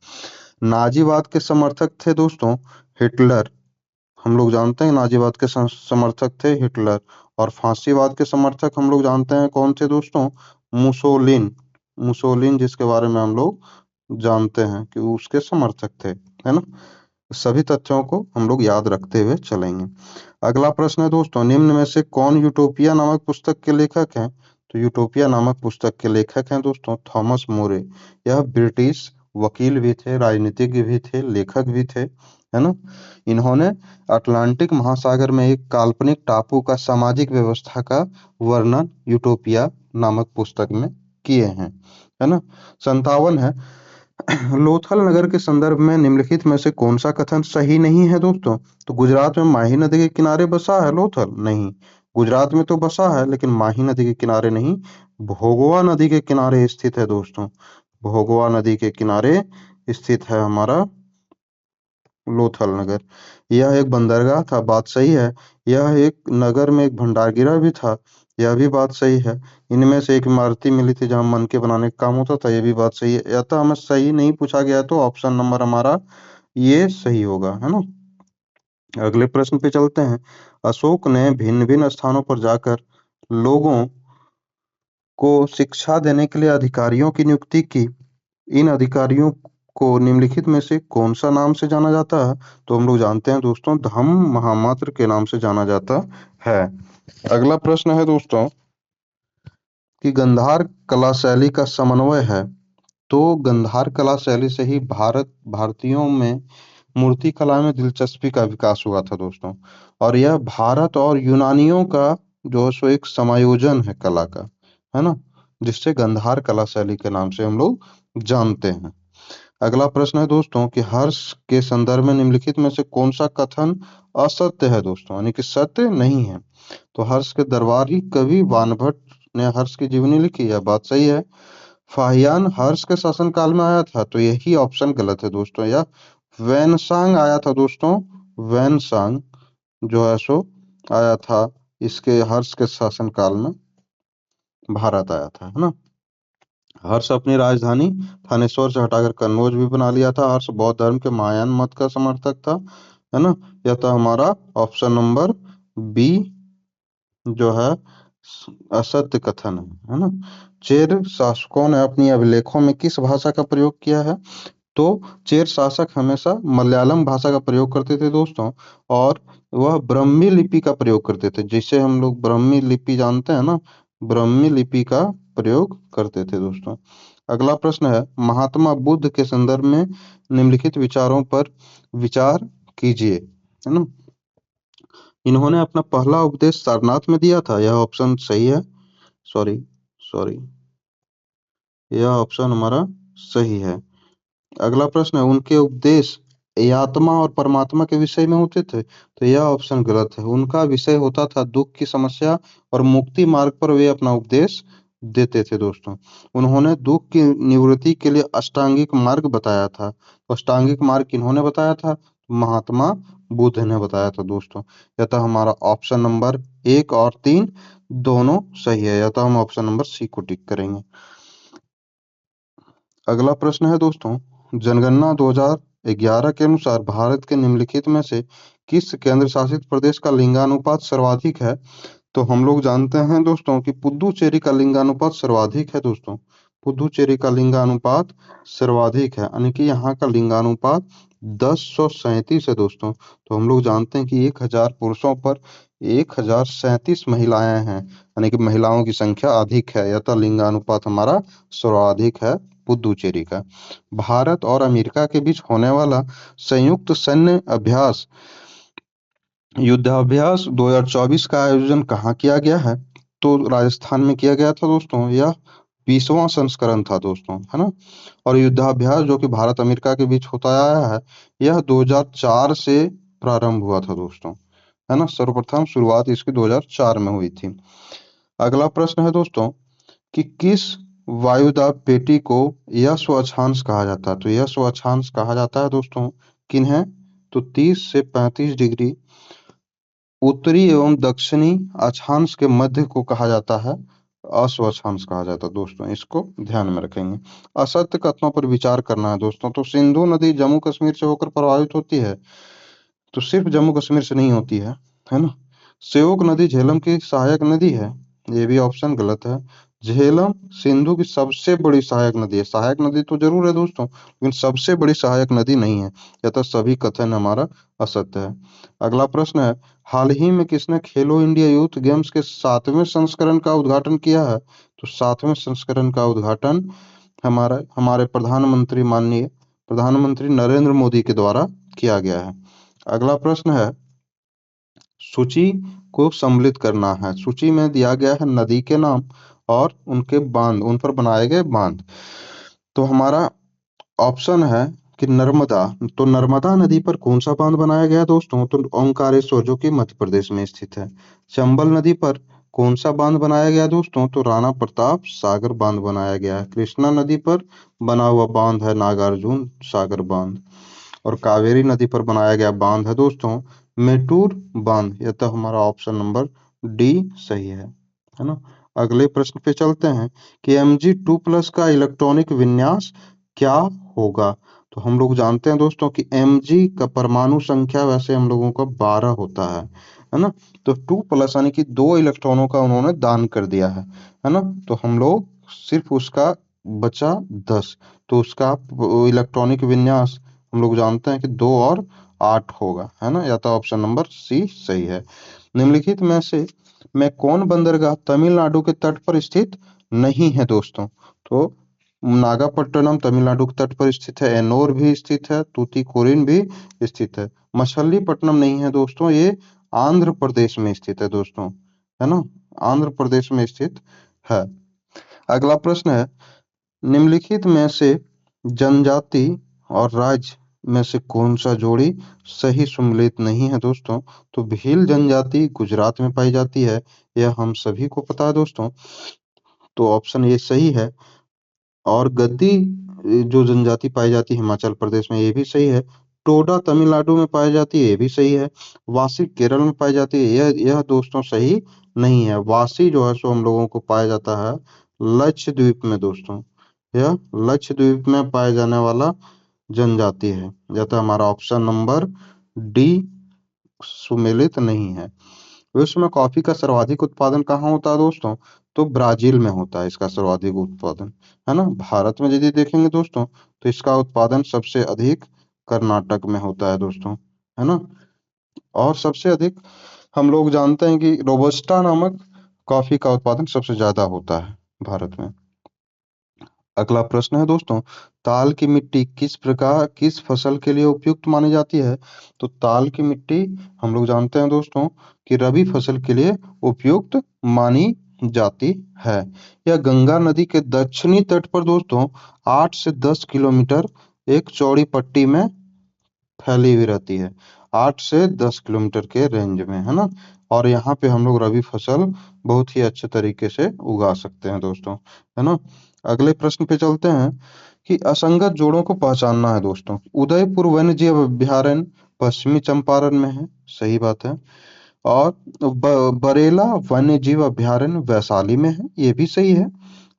नाजीवाद के समर्थक थे दोस्तों हिटलर। हम लोग जानते हैं नाजीवाद के समर्थक थे हिटलर। और फांसीवाद के समर्थक हम लोग जानते हैं कौन थे दोस्तों, मुसोलिन। मुसोलिन जिसके बारे में हम लोग जानते हैं कि वो उसके समर्थक थे, है ना। सभी तथ्यों को हम लोग याद रखते हुए चलेंगे। अगला प्रश्न है दोस्तों, निम्न में से कौन यूटोपिया नामक पुस्तक के लेखक हैं। तो यूटोपिया नामक पुस्तक के लेखक हैं दोस्तों थॉमस मोरे। यह ब्रिटिश वकील भी थे, राजनीतिज्ञ भी थे, लेखक भी थे, है ना। इन्होंने अटलांटिक महासागर में एक काल्पनिक टापू का सामाजिक व्यवस्था का वर्णन यूटोपिया नामक पुस्तक में किए हैं, है ना। 57 है, लोथल नगर के संदर्भ में निम्नलिखित में से कौन सा कथन सही नहीं है दोस्तों। तो गुजरात में माही नदी के किनारे बसा है लोथल, नहीं। गुजरात में तो बसा है लेकिन माही नदी के किनारे नहीं, भोगवा नदी के किनारे स्थित है दोस्तों। भोगवा नदी के किनारे स्थित है हमारा लोथल नगर। यह एक बंदरगाह था, बात सही है। यह एक नगर में एक भंडारगृह भी था, यह भी बात सही है। इनमें से एक इमारती मिली थी जहां मन के बनाने का काम होता था, यह भी बात सही है। या तो हमें सही नहीं पूछा गया तो ऑप्शन नंबर हमारा ये सही होगा, है ना। अगले प्रश्न पे चलते हैं। अशोक ने भिन्न भिन्न स्थानों पर जाकर लोगों को शिक्षा देने के लिए अधिकारियों की नियुक्ति की। इन अधिकारियों को निम्नलिखित में से कौन सा नाम से जाना जाता है? तो हम लोग जानते हैं दोस्तों, धम्म महामात्र के नाम से जाना जाता है। अगला प्रश्न है दोस्तों कि गंधार कला शैली का समन्वय है। तो गंधार कला शैली से ही भारतीयों में मूर्ति कला में दिलचस्पी का विकास हुआ था दोस्तों। और यह भारत और यूनानियों का जो है सो एक समायोजन है कला का, है ना, जिससे गंधार कला शैली के नाम से हम लोग जानते हैं। अगला प्रश्न है दोस्तों कि हर्ष के संदर्भ में निम्नलिखित में से कौन सा कथन असत्य है दोस्तों, यानी कि सत्य नहीं है? तो हर्ष के दरबारी कवि बाणभट्ट ने हर्ष की जीवनी लिखी, यह बात सही है। फाहियान हर्ष के शासनकाल में आया था, तो यही ऑप्शन गलत है दोस्तों। यह वैनसांग आया था दोस्तों, वैनसांग जो है सो आया था इसके हर्ष के शासनकाल में भारत आया था, है ना। हर्ष अपनी राजधानी थानेश्वर से हटाकर कन्नौज भी बना लिया था। हर्ष बौद्ध धर्म के महायान मत का समर्थक था, है ना। यह था हमारा ऑप्शन नंबर बी जो है असत्य कथन है ना। चेर शासकों ने अपनी अभिलेखों में किस भाषा का प्रयोग किया है? तो चेर शासक हमेशा मलयालम भाषा का प्रयोग करते थे दोस्तों, और वह ब्राह्मी लिपि का प्रयोग करते थे, जिसे हम लोग ब्राह्मी लिपि जानते हैं ना, ब्राह्मी लिपि का प्रयोग करते थे दोस्तों। अगला प्रश्न है, महात्मा बुद्ध के संदर्भ में निम्नलिखित विचारों पर विचार कीजिए, है ना। इन्होंने अपना पहला उपदेश सारनाथ में दिया था, यह ऑप्शन सही है। सॉरी सॉरी यह ऑप्शन हमारा सही है। अगला प्रश्न है, उनके उपदेश आत्मा और परमात्मा के विषय में होते थे, तो यह ऑप्शन गलत है। उनका विषय होता था दुख की समस्या और मुक्ति मार्ग पर वे अपना उपदेश देते थे दोस्तों। उन्होंने दुख की निवृत्ति के लिए अष्टांगिक मार्ग बताया था। तो अष्टांगिक मार्ग किन्होंने बताया था? महात्मा बुद्ध ने बताया था दोस्तों। यह था हमारा ऑप्शन नंबर 1 और 3 दोनों सही है, या तो हम ऑप्शन नंबर सी को टिक करेंगे। अगला प्रश्न है दोस्तों, जनगणना 2011 के अनुसार भारत के निम्नलिखित में से किस केंद्र शासित प्रदेश का लिंगानुपात सर्वाधिक है? तो हम लोग जानते हैं दोस्तों कि पुदुचेरी का लिंगानुपात सर्वाधिक है दोस्तों। पुदुचेरी का लिंगानुपात सर्वाधिक है, यानी कि यहाँ का लिंगानुपात 1037 है दोस्तों। तो हम लोग जानते हैं कि 1000 पुरुषों पर 1037 महिलाएं हैं, यानी कि महिलाओं की संख्या अधिक है, यह तो लिंगानुपात हमारा सर्वाधिक है पुदुचेरी का। भारत और अमेरिका के बीच होने वाला संयुक्त सैन्य अभ्यास युद्धाभ्यास 2024 का आयोजन कहाँ किया गया है? तो राजस्थान में किया गया था दोस्तों। यह 20वां संस्करण था दोस्तों, है ना। और युद्धाभ्यास जो कि भारत अमेरिका के बीच होता आया है, यह 2004 से प्रारंभ हुआ था दोस्तों, है ना। सर्वप्रथम शुरुआत इसकी 2004 में हुई थी। अगला प्रश्न है दोस्तों कि किस वायुदाब पेटी को यश अक्षांश कहा जाता है? तो यश अक्षांश कहा जाता है दोस्तों किन्हें? तो 30 से 35 डिग्री उत्तरी एवं दक्षिणी अक्षांश के मध्य को कहा जाता है अस्वक्षांश कहा जाता है दोस्तों, इसको ध्यान में रखेंगे। असत्य कथनों पर विचार करना है दोस्तों। तो सिंधु नदी जम्मू कश्मीर से होकर प्रभावित होती है, तो सिर्फ जम्मू कश्मीर से नहीं होती है ना। श्योक नदी झेलम की सहायक नदी है, ये भी ऑप्शन गलत है। झेलम सिंधु की सबसे बड़ी सहायक नदी है। सहायक नदी तो जरूर है दोस्तों, लेकिन सबसे बड़ी सहायक नदी नहीं है। यह तो सभी कथन हमारा असत्य है। अगला प्रश्न है, हाल ही में किसने खेलो इंडिया यूथ गेम्स के 7वें संस्करण का उद्घाटन किया है? तो 7वें संस्करण का उद्घाटन हमारे प्रधानमंत्री माननीय प्रधानमंत्री नरेंद्र मोदी के द्वारा किया गया है। अगला प्रश्न है, सूची को सम्मिलित करना है। सूची में दिया गया है नदी के नाम और उनके बांध, उन पर बनाए गए बांध। तो हमारा ऑप्शन है कि नर्मदा। तो नर्मदा नदी पर कौन सा बांध बनाया गया दोस्तों? तो ओंकारेश्वर जो कि मध्य प्रदेश में स्थित है। चंबल नदी पर कौन सा बांध बनाया गया दोस्तों? तो राणा प्रताप सागर बांध बनाया गया है। कृष्णा नदी पर बना हुआ बांध है नागार्जुन सागर बांध। और कावेरी नदी पर बनाया गया बांध है दोस्तों मेटूर बांध। यह तो हमारा ऑप्शन नंबर डी सही है ना। अगले प्रश्न पे चलते हैं कि Mg2+ का इलेक्ट्रॉनिक विन्यास क्या होगा? तो हम लोग जानते हैं दोस्तों कि Mg का परमाणु संख्या वैसे हम लोगों का 12 होता है ना। तो 2+ यानी कि 2 इलेक्ट्रॉनों का उन्होंने दान कर दिया है ना। तो हम लोग सिर्फ उसका बचा 10। तो उसका इलेक्ट्रॉनिक विन्यास हम लोग जानते हैं कि 2 और 8 होगा, है ना। या तो ऑप्शन नंबर सी सही है। निम्नलिखित में से मैं कौन बंदरगाह तमिलनाडु के तट पर स्थित नहीं है दोस्तों। तो नागापट्टनम तमिलनाडु के तट पर स्थित है, एनोर भी स्थित है, तूतीकोरिन भी स्थित है। मछलीपट्टनम नहीं है दोस्तों, ये आंध्र प्रदेश में स्थित है दोस्तों, है ना। आंध्र प्रदेश में स्थित है। अगला प्रश्न है, निम्नलिखित में से जनजाति और राज्य में से कौन सा जोड़ी सही सुमेलित नहीं है दोस्तों। तो भील जनजाति गुजरात में पाई जाती है, यह हम सभी को पता है दोस्तों। तो ऑप्शन ये सही है। और गद्दी जो जनजाति पाई जाती है हिमाचल प्रदेश में, ये भी सही है। टोडा तमिलनाडु में पाई जाती है, ये भी सही है। वासी केरल में पाई जाती है, यह दोस्तों सही नहीं है। वासी जो है सो हम लोगों को पाया जाता है लक्षद्वीप में दोस्तों। यह लक्षद्वीप में पाए जाने वाला जनजाति है। यह तो हमारा ऑप्शन नंबर डी सुमेलित नहीं है। विश्व में कॉफी का सर्वाधिक उत्पादन कहाँ होता है दोस्तों। तो ब्राजील में होता है इसका सर्वाधिक उत्पादन, है ना। भारत में यदि देखेंगे दोस्तों तो इसका उत्पादन सबसे अधिक कर्नाटक में होता है दोस्तों, है ना। और सबसे अधिक हम लोग जानते हैं कि रोबस्टा नामक कॉफी का उत्पादन सबसे ज्यादा होता है भारत में। अगला प्रश्न है दोस्तों, ताल की मिट्टी किस फसल के लिए उपयुक्त मानी जाती है। तो ताल की मिट्टी हम लोग जानते हैं दोस्तों कि रबी फसल के लिए उपयुक्त मानी जाती है। यह गंगा नदी के दक्षिणी तट पर दोस्तों 8 से 10 किलोमीटर एक चौड़ी पट्टी में फैली हुई रहती है। 8 से 10 किलोमीटर के रेंज में, है ना। और यहाँ पे हम लोग रबी फसल बहुत ही अच्छे तरीके से उगा सकते हैं दोस्तों, है ना। अगले प्रश्न पे चलते हैं कि असंगत जोड़ों को पहचानना है दोस्तों। उदयपुर वन्यजीव अभयारण्य पश्चिमी चंपारण में है, सही बात है। और बरेला वन्यजीव अभयारण्य वैशाली में है, ये भी सही है।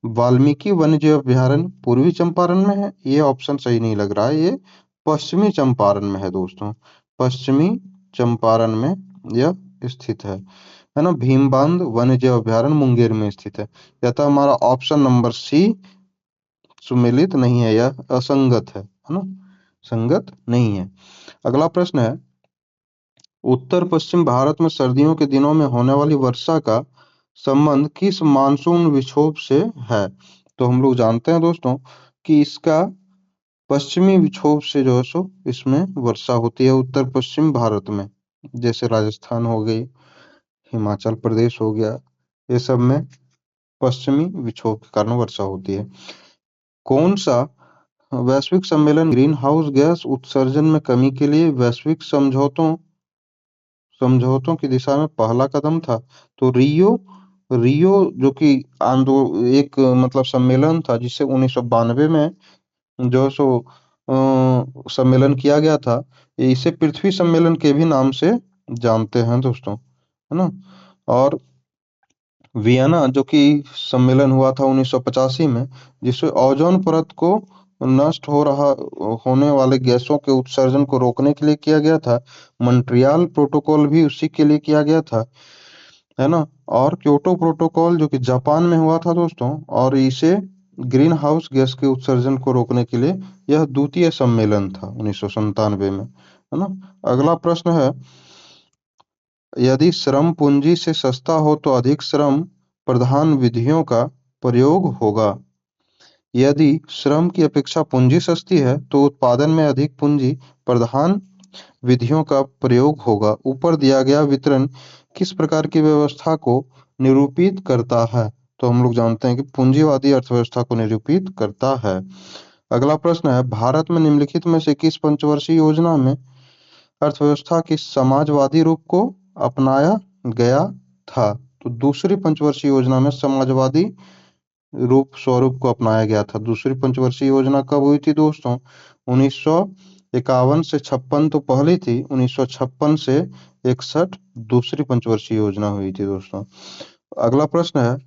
वाल्मीकि वन्यजीव अभयारण्य पूर्वी चंपारण में है, ये ऑप्शन सही नहीं लग रहा है, ये पश्चिमी चंपारण में है दोस्तों। पश्चिमी चंपारण में यह स्थित है ना। भीमबांध वन्यजीव अभयारण्य मुंगेर में स्थित है। यह तो हमारा ऑप्शन नंबर सी सुमेलित नहीं है, यह असंगत है ना, संगत नहीं है। अगला प्रश्न है, उत्तर पश्चिम भारत में सर्दियों के दिनों में होने वाली वर्षा का संबंध किस मानसून विक्षोभ से है। तो हम लोग जानते हैं दोस्तों कि इसका पश्चिमी विक्षोभ से जो है सो इसमें वर्षा होती है उत्तर पश्चिम भारत में। जैसे राजस्थान हो गई, हिमाचल प्रदेश हो गया, ये सब में पश्चिमी विक्षोभ के कारण वर्षा होती है। कौन सा वैश्विक सम्मेलन ग्रीन हाउस गैस उत्सर्जन में कमी के लिए वैश्विक समझौतों समझौतों की दिशा में पहला कदम था। तो रियो रियो जो कि एक मतलब सम्मेलन था जिसे 1992 में जो सो सम्मेलन किया गया था। इसे पृथ्वी सम्मेलन के भी नाम से जानते हैं दोस्तों, है ना। और वियना जो कि सम्मेलन हुआ था 1985 में, जिससे ओजोन परत को नष्ट होने वाले गैसों के उत्सर्जन को रोकने के लिए किया गया था। मॉन्ट्रियल प्रोटोकॉल भी उसी के लिए किया गया था, है ना। और क्योटो प्रोटोकॉल जो कि जापान में हुआ था दोस्तों, और इसे ग्रीन हाउस गैस के उत्सर्जन को रोकने के लिए यह द्वितीय सम्मेलन था 1997 में, है ना। अगला प्रश्न है, यदि श्रम पूंजी से सस्ता हो तो अधिक श्रम प्रधान विधियों का प्रयोग होगा। यदि श्रम की अपेक्षा पूंजी सस्ती है तो उत्पादन में अधिक पूंजी प्रधान विधियों का प्रयोग होगा। ऊपर दिया गया वितरण किस प्रकार की व्यवस्था को निरूपित करता है। तो हम लोग जानते हैं कि पूंजीवादी अर्थव्यवस्था को निरूपित करता है। अगला प्रश्न है, भारत में निम्नलिखित में से किस पंचवर्षीय योजना में अर्थव्यवस्था के समाजवादी रूप को अपनाया गया था। तो दूसरी पंचवर्षीय योजना में समाजवादी स्वरूप को अपनाया गया था। दूसरी पंचवर्षीय योजना कब हुई थी दोस्तों, 1951 से 56 तो पहली थी, 1956 से 61 दूसरी पंचवर्षीय योजना हुई थी दोस्तों। अगला प्रश्न है,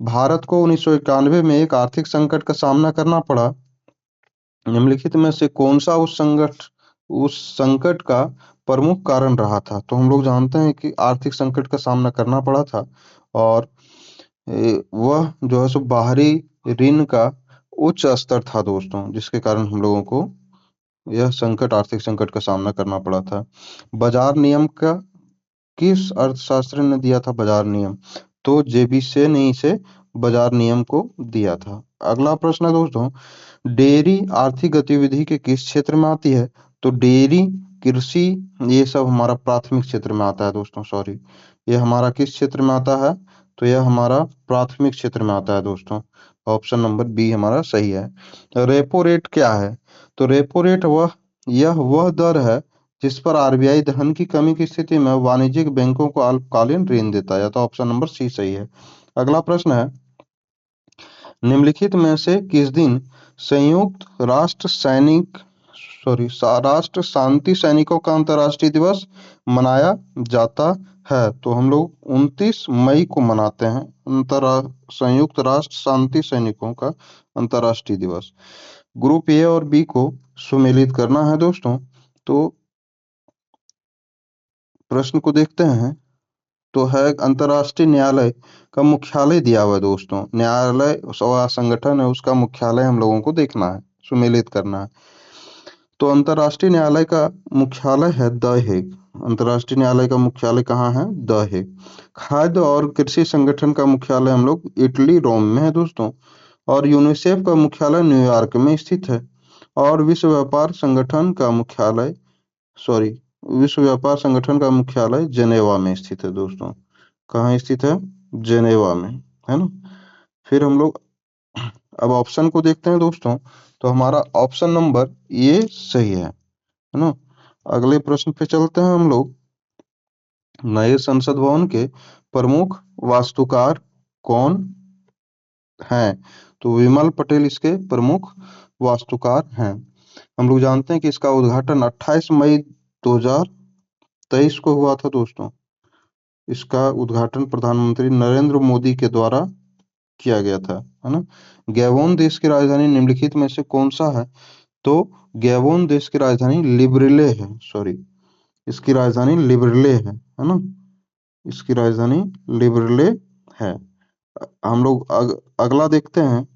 भारत को 1991 में एक आर्थिक संकट का सामना करना पड़ा निम्नलिखित में से कौन सा उस संकट का प्रमुख कारण रहा था? तो हम लोग जानते हैं कि आर्थिक संकट का सामना करना पड़ा था और वह जो है सो बाहरी ऋण का उच्च स्तर था दोस्तों, जिसके कारण हम लोगों को यह संकट, आर्थिक संकट का सामना करना पड़ा था। बाजार नियम का किस अर्थशास्त्री ने दिया था बाजार नियम? तो जेबी से ने इसे बाजार नियम को दिया था। अगला प्रश्न है दोस्तों, डेयरी आर्थिक गतिविधि के किस क्षेत्र में आती है? तो डेयरी, कृषि, ये सब हमारा प्राथमिक क्षेत्र में आता है दोस्तों। सॉरी, ये हमारा किस क्षेत्र में आता है? तो यह हमारा प्राथमिक क्षेत्र में आता है दोस्तों। ऑप्शन नंबर बी हमारा सही है। रेपो रेट क्या है? तो रेपो रेट वह दर है जिस पर आरबीआई धन की कमी की स्थिति में वाणिज्यिक बैंकों को अल्पकालीन ऋण देता है। तो ऑप्शन नंबर सी सही है। अगला प्रश्न है, निम्नलिखित में से किस दिन संयुक्त राष्ट्र शांति सैनिकों का अंतर्राष्ट्रीय दिवस मनाया जाता है? तो हम लोग 29 मई को मनाते हैं संयुक्त राष्ट्र शांति सैनिकों का अंतर्राष्ट्रीय दिवस। ग्रुप ए और बी को सुमेलित करना है दोस्तों। तो प्रश्न को देखते हैं। तो है, अंतर्राष्ट्रीय न्यायालय का मुख्यालय दिया हुआ है दोस्तों। न्यायालय संगठन है, उसका मुख्यालय हम लोगों को देखना है, सुमेलित करना है। तो अंतर्राष्ट्रीय न्यायालय का मुख्यालय है द हेग। अंतर्राष्ट्रीय न्यायालय का मुख्यालय कहाँ है? The Hague. खाद्य और कृषि संगठन का मुख्यालय हम लोग इटली, रोम में है दोस्तों। और यूनिसेफ का मुख्यालय न्यूयॉर्क में स्थित है। और विश्व व्यापार संगठन का मुख्यालय जेनेवा में स्थित है दोस्तों। कहाँ स्थित है? जेनेवा में, है ना। फिर हम लोग अब ऑप्शन को देखते हैं दोस्तों। तो हमारा ऑप्शन नंबर ये सही है ना। अगले प्रश्न पे चलते हैं हम लोग। नए संसद भवन के प्रमुख वास्तुकार कौन हैं? तो विमल पटेल इसके प्रमुख वास्तुकार हैं। हम लोग जानते हैं कि इसका उद्घाटन 28 मई 2023 को हुआ था दोस्तों। इसका उद्घाटन प्रधानमंत्री नरेंद्र मोदी के द्वारा किया गया था, है ना। गैबोन देश की राजधानी निम्नलिखित में से कौन सा है? तो गैबोन देश की राजधानी लिब्रेले है। सॉरी, इसकी राजधानी लिब्रेले है ना। इसकी राजधानी लिब्रेले है। हम लोग अगला देखते हैं।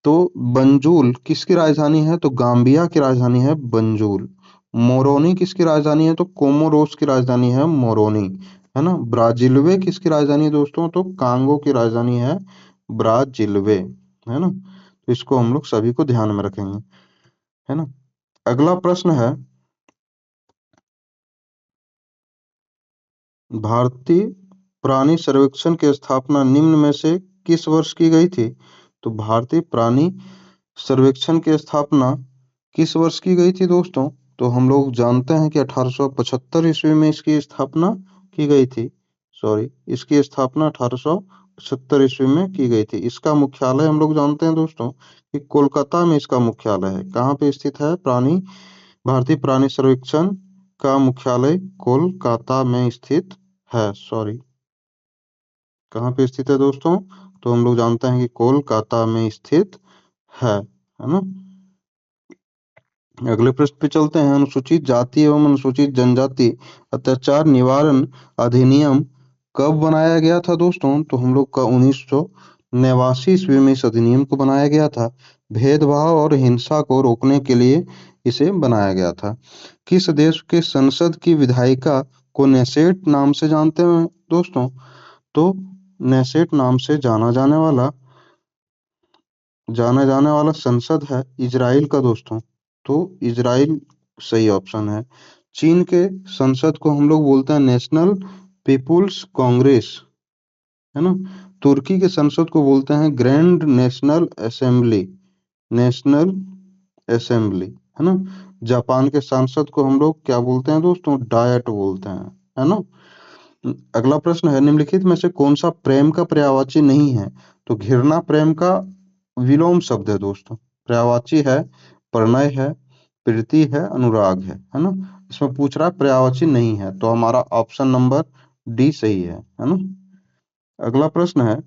तो बंजुल किसकी राजधानी है? तो गाम्बिया की राजधानी है बंजुल। मोरोनी किसकी राजधानी है? तो कोमोरोस की राजधानी है मोरोनी, है ना। ब्राजिलवे किसकी राजधानी है दोस्तों? तो कांगो की राजधानी है ब्राजिलवे, है ना। तो इसको हम लोग सभी को ध्यान में रखेंगे, है ना। अगला प्रश्न है, भारतीय प्राणी सर्वेक्षण की स्थापना निम्न में से किस वर्ष की गई थी? तो भारतीय प्राणी सर्वेक्षण की स्थापना किस वर्ष की गई थी दोस्तों? तो हम लोग जानते हैं कि 1875 ईस्वी में इसकी स्थापना की गई थी। सॉरी, इसकी स्थापना 1875 ईस्वी में की गई थी। इसका मुख्यालय हम लोग जानते हैं दोस्तों कि कोलकाता में इसका मुख्यालय है। कहाँ पे स्थित है? भारतीय प्राणी सर्वेक्षण का मुख्यालय कोलकाता में स्थित है। सॉरी, कहाँ पे स्थित है दोस्तों? तो हम लोग जानते हैं कि कोलकाता में स्थित है ना। अगले प्रश्न पे चलते हैं। अनुसूचित जाति एवं अनुसूचित जनजाति अत्याचार निवारण अधिनियम कब बनाया गया था दोस्तों? तो हम लोग का 1989 ईस्वी में इस अधिनियम को बनाया गया था। भेदभाव और हिंसा को रोकने के लिए इसे बनाया गया था। किस देश के संसद की विधायिका को नेसेट नाम से जानते हैं दोस्तों? तो नेसेट नाम से जाना जाने वाला संसद है इजराइल का दोस्तों। तो इजराइल सही ऑप्शन है। चीन के संसद को हम लोग बोलते हैं नेशनल पीपुल्स कांग्रेस, है ना। तुर्की के संसद को बोलते हैं ग्रैंड नेशनल असेंबली, है ना। जापान के संसद को हम लोग क्या बोलते हैं दोस्तों? डायट बोलते हैं, है ना। अगला प्रश्न है, निम्नलिखित में से कौन सा प्रेम का पर्यायवाची नहीं है? तो घृणा प्रेम का विलोम शब्द है दोस्तों। पर्यायवाची है प्रणय है, प्रीति है, अनुराग है ना। इसमें पूछ रहा है पर्यायवाची नहीं है, तो हमारा ऑप्शन नंबर डी सही है ना। अगला प्रश्न है,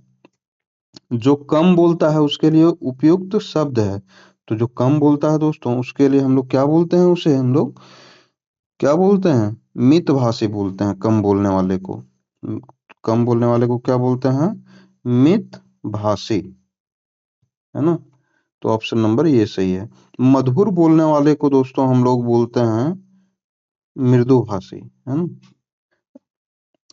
जो कम बोलता है उसके लिए उपयुक्त शब्द है। तो जो कम बोलता है दोस्तों उसके लिए हम लोग क्या बोलते हैं, उसे हम लोग क्या बोलते हैं, मितभाषी बोलते हैं कम बोलने वाले को। कम बोलने वाले को क्या बोलते हैं, मितभाषी, है ना। तो ऑप्शन नंबर ये सही है। मधुर बोलने वाले को दोस्तों हम लोग बोलते हैं मृदुभाषी, है ना।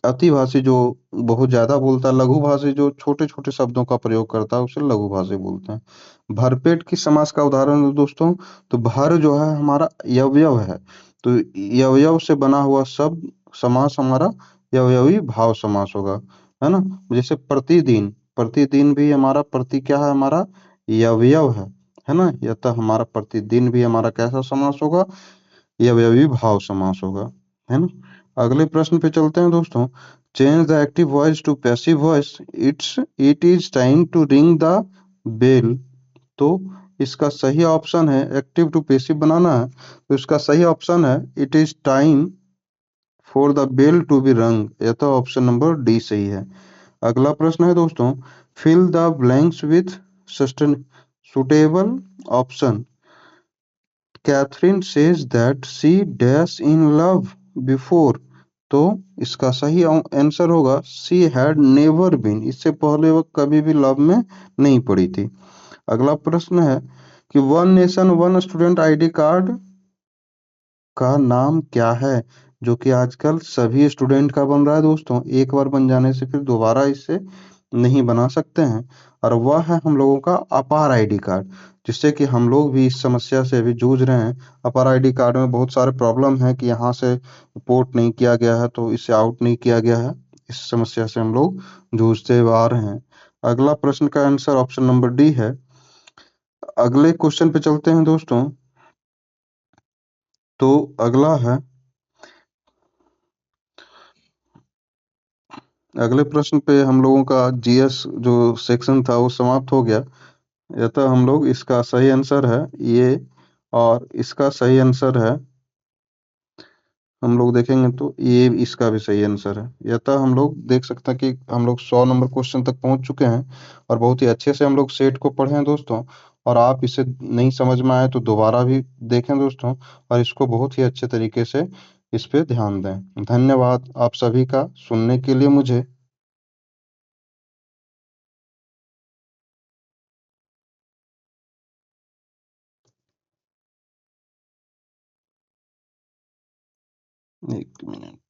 अतिभाषी जो बहुत ज्यादा बोलता है, लघुभाषी जो छोटे छोटे शब्दों का प्रयोग करता है उसे लघुभाषी बोलते हैं। भरपेट की समास का उदाहरण दो दोस्तों। तो भर जो है हमारा यवयव है, तो यवयव से बना हुआ शब्द समास हमारा यवयवी भाव समास होगा, है ना। जैसे प्रतिदिन, प्रतिदिन भी हमारा प्रति क्या है, हमारा यवयव है ना। यह तो हमारा प्रतिदिन भी हमारा कैसा समास होगा, ये अवयवी भाव समास होगा, है ना। अगले प्रश्न पे चलते हैं दोस्तों। Change the active voice to passive voice, it is time to ring the bell. तो इसका सही ऑप्शन है, एक्टिव टू पैसिव बनाना है तो इसका सही ऑप्शन है it is time for the bell to be rung. यह तो ऑप्शन नंबर डी सही है। अगला प्रश्न है दोस्तों, fill the blanks with sustain suitable option. Catherine says that she dash in love before. तो इसका सही आंसर होगा शी हैड नेवर बीन, इससे पहले वह कभी भी लव में नहीं पड़ी थी। अगला प्रश्न है कि one nation one student ID card का नाम क्या है, जो कि आजकल सभी स्टूडेंट का बन रहा है दोस्तों। एक बार बन जाने से फिर दोबारा इसे नहीं बना सकते हैं। और वह है हम लोगों का अपार आईडी कार्ड, जिससे कि हम लोग भी इस समस्या से अभी जूझ रहे हैं। अपार आईडी कार्ड में बहुत सारे प्रॉब्लम है कि यहाँ से पोर्ट नहीं किया गया है तो इसे आउट नहीं किया गया है। इस समस्या से हम लोग जूझते हुए आ रहे हैं। अगला प्रश्न का आंसर ऑप्शन नंबर डी है। अगले क्वेश्चन पे चलते हैं दोस्तों। तो अगला है, अगले प्रश्न पे हम लोगों का जीएस जो सेक्शन था वो समाप्त हो गया। या तो हम लोग इसका सही आंसर है ये, और इसका सही आंसर है, हम लोग देखेंगे तो ये इसका भी सही आंसर है। या तो हम लोग देख सकते हैं कि हम लोग 100 नंबर क्वेश्चन तक पहुंच चुके हैं और बहुत ही अच्छे से हम लोग सेट को पढ़े हैं दोस्तों। और आप इसे नहीं समझ में आए तो दोबारा भी देखें दोस्तों, और इसको बहुत ही अच्छे तरीके से इस पे ध्यान दें। धन्यवाद आप सभी का सुनने के लिए मुझे। एक मिनट।